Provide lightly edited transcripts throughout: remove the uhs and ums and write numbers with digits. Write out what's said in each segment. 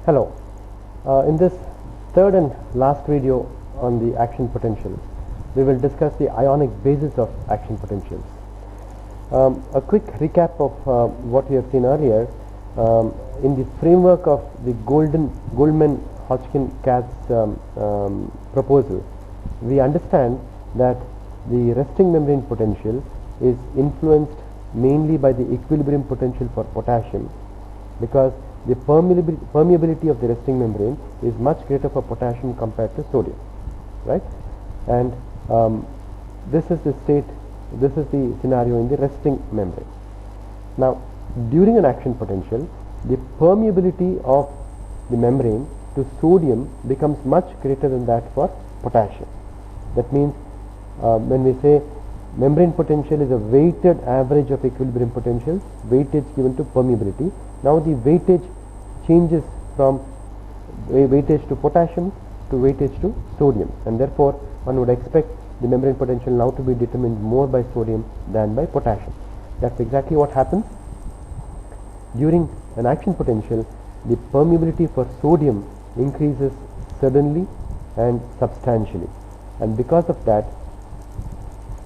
Hello. In this third and last video on the action potential, we will discuss the ionic basis of action potentials. A quick recap of what we have seen earlier. In the framework of the Goldman-Hodgkin-Katz proposal, we understand that the resting membrane potential is influenced mainly by the equilibrium potential for potassium, because the permeability of the resting membrane is much greater for potassium compared to sodium, right? And this is the scenario in the resting membrane. Now, during an action potential, the permeability of the membrane to sodium becomes much greater than that for potassium. That means when we say membrane potential is a weighted average of equilibrium potentials, weightage given to permeability. Now the weightage changes from weightage to potassium to weightage to sodium, and therefore one would expect the membrane potential now to be determined more by sodium than by potassium. That's exactly what happens. During an action potential, the permeability for sodium increases suddenly and substantially, and because of that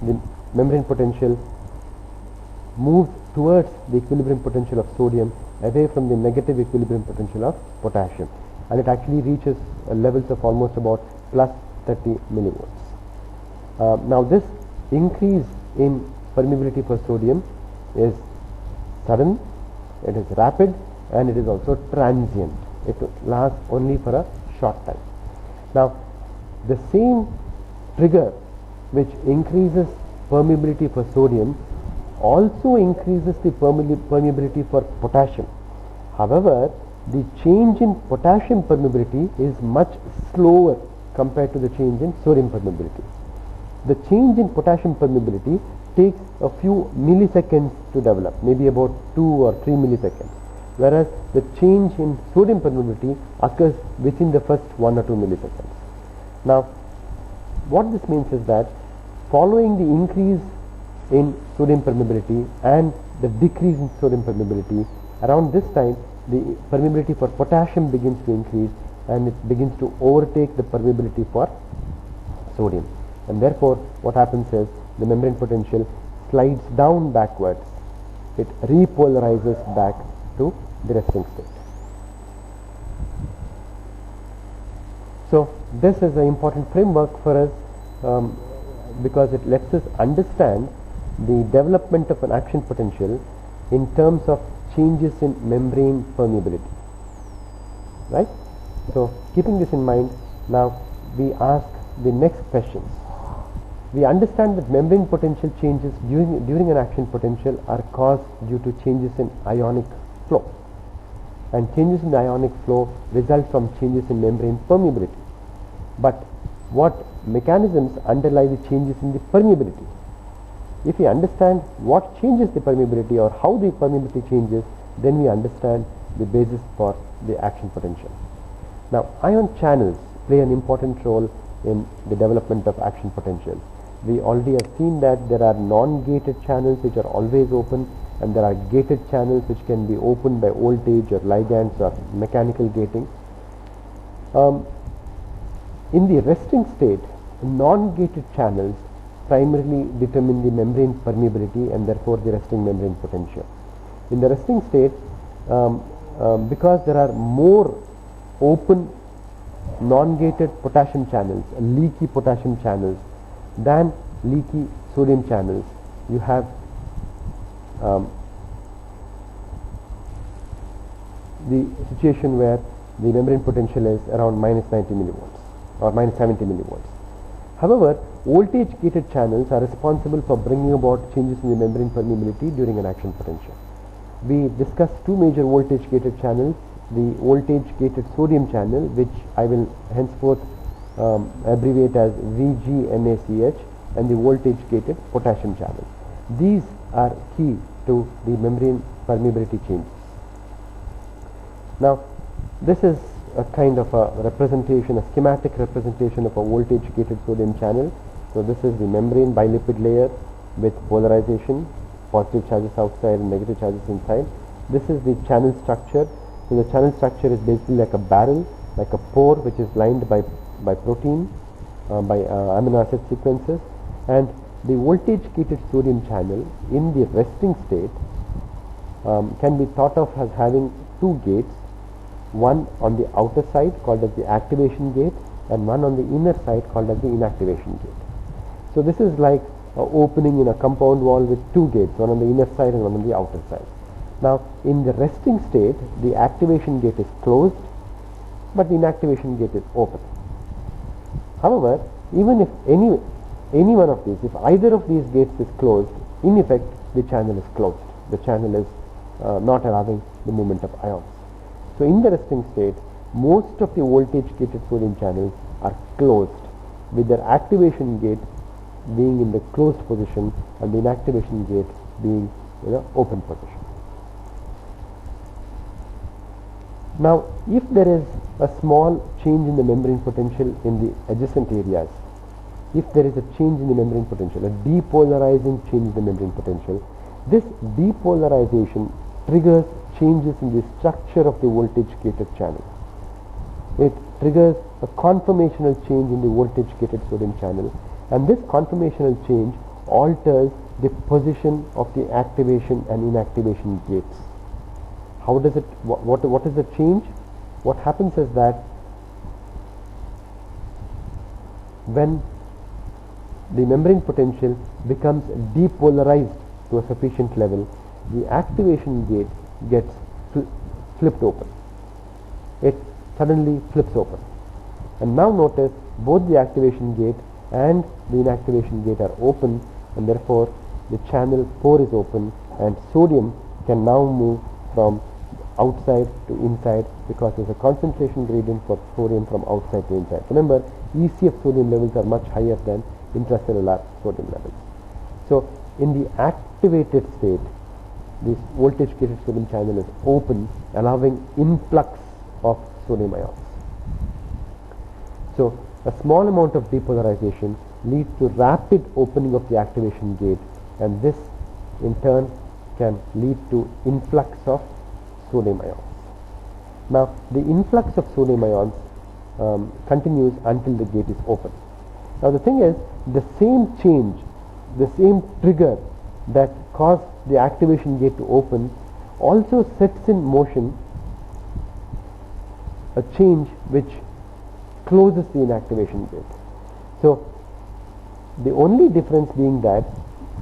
the membrane potential moves towards the equilibrium potential of sodium away from the negative equilibrium potential of potassium, and it actually reaches levels of almost about plus 30 millivolts. Now this increase in permeability for sodium is sudden, it is rapid, and it is also transient. It lasts only for a short time. Now the same trigger which increases permeability for sodium also increases the permeability for potassium. However, the change in potassium permeability is much slower compared to the change in sodium permeability. The change in potassium permeability takes a few milliseconds to develop, maybe about 2 or 3 milliseconds, whereas the change in sodium permeability occurs within the first 1 or 2 milliseconds. Now, what this means is that following the increase in sodium permeability and the decrease in sodium permeability, around this time the permeability for potassium begins to increase and it begins to overtake the permeability for sodium, and therefore what happens is the membrane potential slides down backwards. It repolarizes back to the resting state. So this is an important framework for us because it lets us understand the development of an action potential in terms of changes in membrane permeability, right? So keeping this in mind, now we ask the next questions. We understand that membrane potential changes during an action potential are caused due to changes in ionic flow, and changes in the ionic flow result from changes in membrane permeability. But what mechanisms underlie the changes in the permeability? If we understand what changes the permeability or how the permeability changes, then we understand the basis for the action potential. Now, ion channels play an important role in the development of action potentials. We already have seen that there are non-gated channels which are always open, and there are gated channels which can be opened by voltage or ligands or mechanical gating. In the resting state, non-gated channels primarily determine the membrane permeability and therefore the resting membrane potential. In the resting state, because there are more open non-gated potassium channels, leaky potassium channels, than leaky sodium channels, you have the situation where the membrane potential is around minus 90 millivolts or minus 70 millivolts. However, voltage gated channels are responsible for bringing about changes in the membrane permeability during an action potential. We discussed two major voltage gated channels: the voltage gated sodium channel, which I will henceforth abbreviate as VGNaCH, and the voltage gated potassium channel. These are key to the membrane permeability changes. Now, this is a kind of a representation, a schematic representation of a voltage gated sodium channel. So this is the membrane bilipid layer with polarization, positive charges outside and negative charges inside. This is the channel structure So the channel structure is basically like a barrel, like a pore which is lined by protein, by amino acid sequences, and the voltage gated sodium channel in the resting state can be thought of as having two gates, one on the outer side called as the activation gate and one on the inner side called as the inactivation gate. So this is like an opening in a compound wall with two gates, one on the inner side and one on the outer side. Now in the resting state, the activation gate is closed, but the inactivation gate is open. However, even if any one of these, if either of these gates is closed, in effect the channel is closed. The channel is not allowing the movement of ions. So in the resting state, most of the voltage gated sodium channels are closed, with their activation gate being in the closed position and the inactivation gate being in the open position. Now if there is a small change in the membrane potential in the adjacent areas, if there is a change in the membrane potential, a depolarizing change in the membrane potential, this depolarization triggers changes in the structure of the voltage gated channel. It triggers a conformational change in the voltage gated sodium channel, and this conformational change alters the position of the activation and inactivation gates. How does it, what is the change? What happens is that when the membrane potential becomes depolarized to a sufficient level, the activation gate gets flipped open. It suddenly flips open. And now notice both the activation gate and the inactivation gate are open, and therefore the channel pore is open and sodium can now move from outside to inside because there's a concentration gradient for sodium from outside to inside. Remember, ECF sodium levels are much higher than intracellular sodium levels. So in the activated state, this voltage gated sodium channel is open, allowing influx of sodium ions. So a small amount of depolarization leads to rapid opening of the activation gate, and this in turn can lead to influx of sodium ions. Now the influx of sodium ions continues until the gate is open. Now the thing is, the same change, the same trigger that caused the activation gate to open also sets in motion a change which closes the inactivation gate. So the only difference being that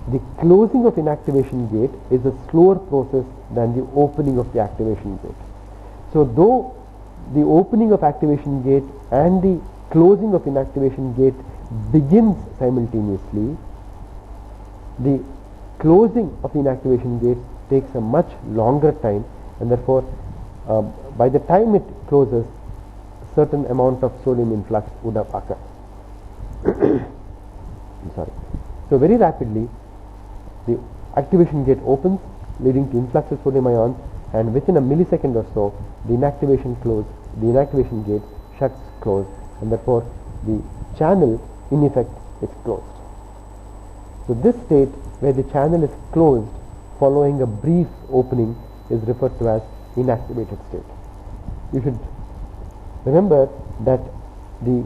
the closing of inactivation gate is a slower process than the opening of the activation gate. So though the opening of activation gate and the closing of inactivation gate begins simultaneously, the closing of the inactivation gate takes a much longer time, and therefore by the time it closes, a certain amount of sodium influx would have occurred. I'm sorry. So very rapidly the activation gate opens, leading to influx of sodium ions, and within a millisecond or so the inactivation gate shuts closed, and therefore the channel in effect is closed. So this state where the channel is closed following a brief opening is referred to as inactivated state. You should remember that the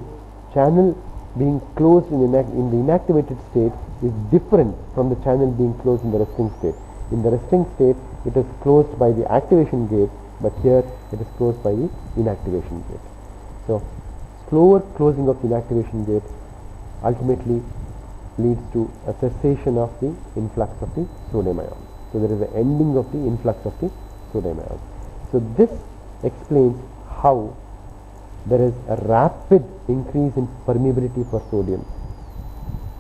channel being closed in the inactivated state is different from the channel being closed in the resting state. In the resting state, it is closed by the activation gate, but here it is closed by the inactivation gate. So slower closing of the inactivation gate ultimately leads to a cessation of the influx of the sodium ions. So there is an ending of the influx of the sodium ions. So this explains how there is a rapid increase in permeability for sodium,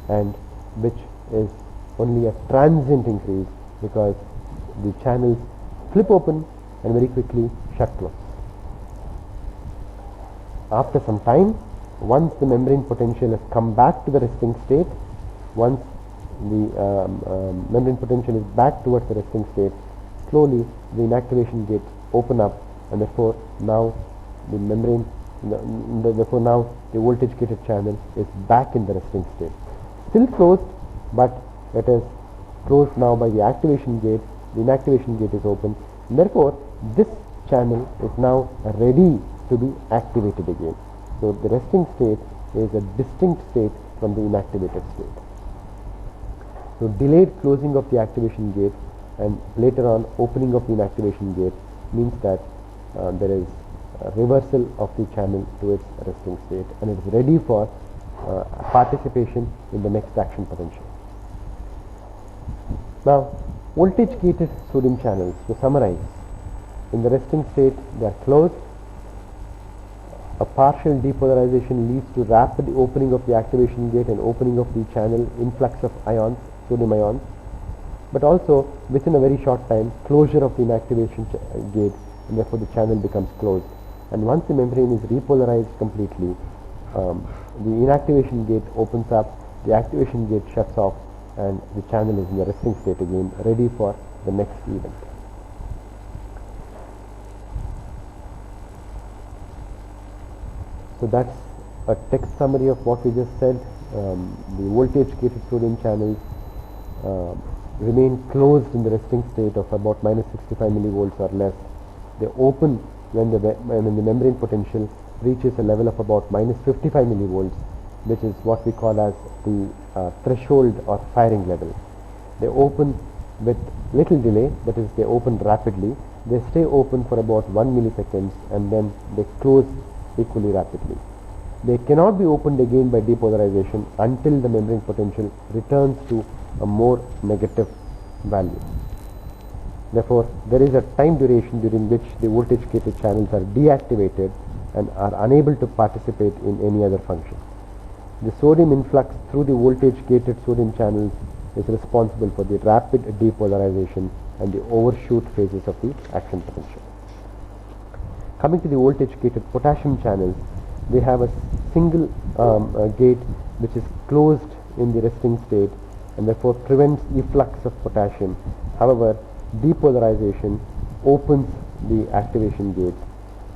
and which is only a transient increase because the channels flip open and very quickly shut close. After some time, once the membrane potential has come back to the resting state, once the membrane potential is back towards the resting state, slowly the inactivation gates open up, and therefore now the membrane, therefore now the voltage gated channel is back in the resting state. Still closed, but it is closed now by the activation gate. The inactivation gate is open, and therefore this channel is now ready to be activated again. So the resting state is a distinct state from the inactivated state. So delayed closing of the activation gate and later on opening of the inactivation gate means that there is a reversal of the channel to its resting state and it is ready for participation in the next action potential. Now, voltage gated sodium channels, to summarize, in the resting state they are closed. A partial depolarization leads to rapid opening of the activation gate and opening of the channel influx of ions, sodium ions, but also within a very short time closure of the inactivation gate, and therefore the channel becomes closed. And once the membrane is repolarized completely, the inactivation gate opens up, the activation gate shuts off, and the channel is in the resting state again, ready for the next event. So that's a text summary of what we just said. The voltage gated sodium channels remain closed in the resting state of about minus 65 millivolts or less. They open when the membrane potential reaches a level of about minus 55 millivolts, which is what we call as the threshold or firing level. They open with little delay, that is, they open rapidly. They stay open for about 1 millisecond and then they close equally rapidly. They cannot be opened again by depolarization until the membrane potential returns to a more negative value. Therefore, there is a time duration during which the voltage gated channels are deactivated and are unable to participate in any other function. The sodium influx through the voltage gated sodium channels is responsible for the rapid depolarization and the overshoot phases of the action potential. Coming to the voltage gated potassium channels, they have a single gate which is closed in the resting state and therefore prevents efflux of potassium. However, depolarization opens the activation gates.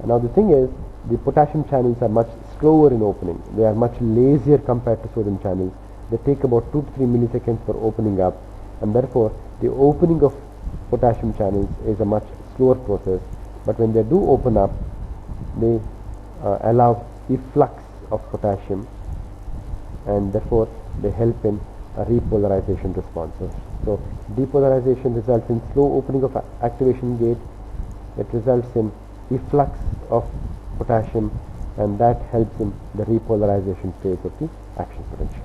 Now the thing is, the potassium channels are much slower in opening. They are much lazier compared to sodium channels. They take about 2 to 3 milliseconds for opening up, and therefore the opening of potassium channels is a much slower process. But when they do open up, they allow efflux of potassium, and therefore they help in a repolarization response. So depolarization results in slow opening of activation gate. It results in efflux of potassium, and that helps in the repolarization phase of the action potential.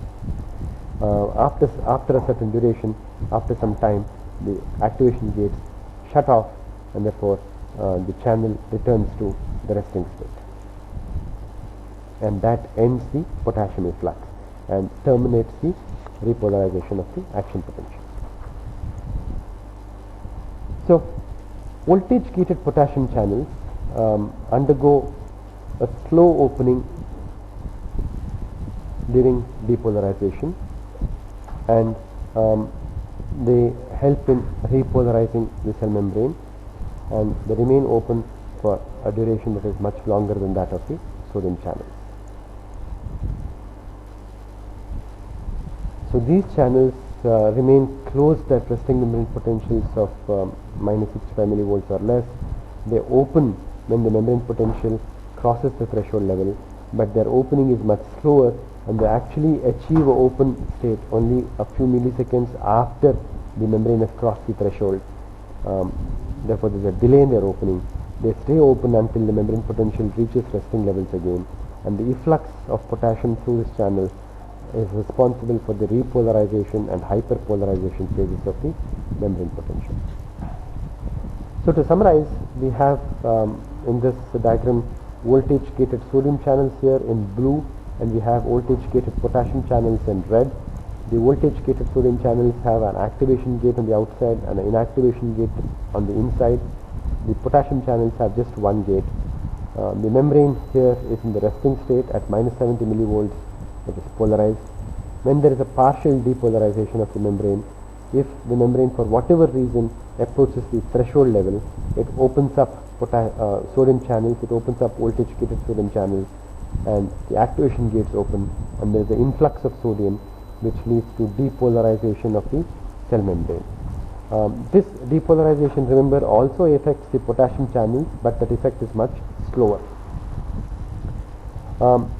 After a certain duration, after some time, the activation gates shut off, and therefore the channel returns to the resting state, and that ends the potassium efflux and terminates the repolarization of the action potential. So voltage gated potassium channels undergo a slow opening during depolarization, and they help in repolarizing the cell membrane, and they remain open for a duration that is much longer than that of the sodium channels. So these channels remain closed at resting membrane potentials of minus 65 millivolts or less. They open when the membrane potential crosses the threshold level, but their opening is much slower, and they actually achieve an open state only a few milliseconds after the membrane has crossed the threshold. Therefore, there is a delay in their opening. They stay open until the membrane potential reaches resting levels again, and the efflux of potassium through this channel is responsible for the repolarization and hyperpolarization phases of the membrane potential. So to summarize, we have in this diagram voltage gated sodium channels here in blue, and we have voltage gated potassium channels in red. The voltage gated sodium channels have an activation gate on the outside and an inactivation gate on the inside. The potassium channels have just one gate. The membrane here is in the resting state at minus 70 millivolts. It is polarized. When there is a partial depolarization of the membrane, if the membrane for whatever reason approaches the threshold level, it opens up sodium channels, it opens up voltage gated sodium channels, and the activation gates open, and there is an influx of sodium which leads to depolarization of the cell membrane. This depolarization, remember, also affects the potassium channels, but that effect is much slower.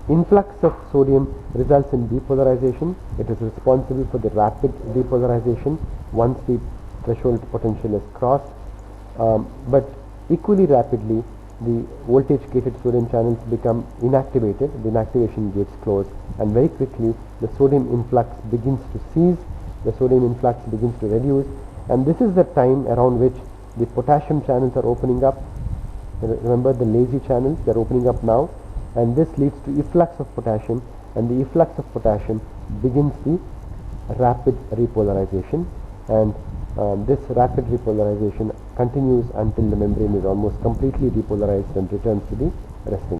Influx of sodium results in depolarization. It is responsible for the rapid depolarization once the threshold potential is crossed, but equally rapidly the voltage gated sodium channels become inactivated, the inactivation gates close, and very quickly the sodium influx begins to cease, the sodium influx begins to reduce, and this is the time around which the potassium channels are opening up. Remember, the lazy channels, they are opening up now, and this leads to efflux of potassium, and the efflux of potassium begins the rapid repolarization, and this rapid repolarization continues until the membrane is almost completely depolarized and returns to the resting.